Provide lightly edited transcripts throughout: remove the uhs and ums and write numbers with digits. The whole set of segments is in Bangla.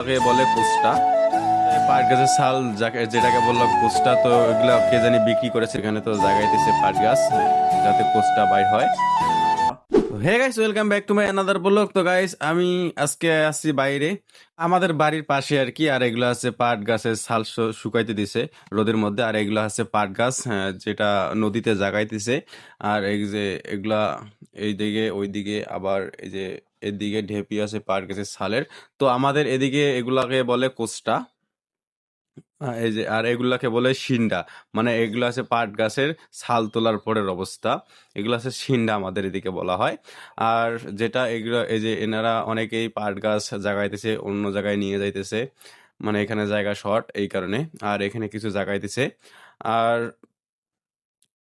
তাকে বলে কোস্টা। পাট গাছের ছাল যেটাকে বললাম কোস্টা, তো এগুলা কে জানি বিক্রি করেছে এখানে, তো জাগাইতেছে পাট গাছ যাতে কোস্টা বাইর হয়। Hey guys, welcome back to my another blog. তো গাইস, আমি আজকে আসছি বাইরে আমাদের বাড়ির পাশে আর কি। আর এগুলো আছে পাট গাছের ছাল শুকাইতে দিছে রোদের মধ্যে। আর এগুলো আছে পাট গাছ, যেটা নদীতে জাগাইতেছে। আর এই যে এগুলা এইদিকে ওইদিকে আবার এই যে এদিকে ঢেপি আছে পাট গাছের ছালের। তো আমাদের এদিকে এগুলাকে বলে কোস্টা। এই যে আর এগুলাকে বলে শিন্ডা। মানে এগুলো আছে পাট গাছের ছাল তোলার পরের অবস্থা। এগুলো আছে শিন্ডা আমাদের এদিকে বলা হয়। আর যেটা এগুলো এই যে এনারা অনেকেই পাট গাছ জাগাইতেছে, অন্য জায়গায় নিয়ে যাইতেছে। মানে এখানে জায়গা শর্ট এই কারণে। আর এখানে কিছু জাগাইতেছে। আর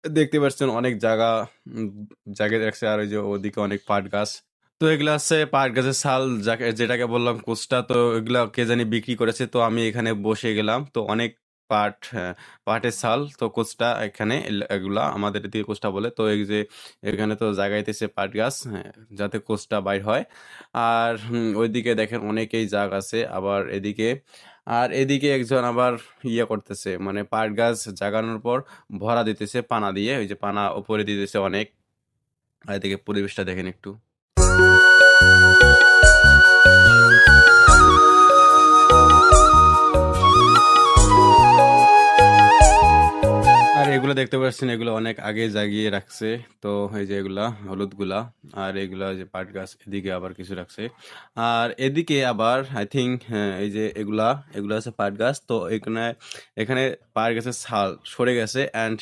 দেখতে পাচ্ছেন অনেক জায়গা জায়গায় রাখছে। আর ওই যে ওদিকে অনেক পাট গাছ। তো এগুলা আছে পাট গাছের ছাল, যেটাকে বললাম কোস্টা। তো এগুলা কে জানি বিক্রি করেছে, তো আমি এখানে বসে গেলাম। তো অনেক পাট, পাটের ছাল তো কোস্টা এখানে এগুলা আমাদের এদিকে কোস্টা বলে। তো এই যে এখানে তো জাগাইতেছে পাট গাছ, যাতে কোস্টা বাইর হয়। আর ওইদিকে দেখেন অনেকেই জাগ আছে আবার এদিকে। আর এদিকে একজন আবার ইয়ে করতেছে, মানে পাট গাছ জাগানোর পর ভরা দিতেছে পানা দিয়ে। ওই যে পানা উপরে দিতেছে অনেক। আর এদিকে পরিবেশটা দেখেন একটু। আর এগুলো দেখতে পাচ্ছেন, এগুলো অনেক আগে জাগিয়ে রাখছে। তো এই যে এগুলা হলুদ গুলা। আর এগুলা যে পাট গাছ এদিকে আবার কিছু রাখছে। আর এদিকে আবার আই থিঙ্ক, হ্যাঁ, এই যে এগুলা এগুলা আছে পাট গাছ। তো এখানে এখানে পাট গাছের ছাল সরে গেছে অ্যান্ড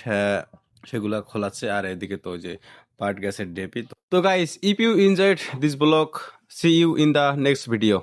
সেগুলা খোলাচ্ছে। আর এদিকে তো ওই যে পাট গাছের ডেপি। তো guys, if you enjoyed this blog, see you in the next video.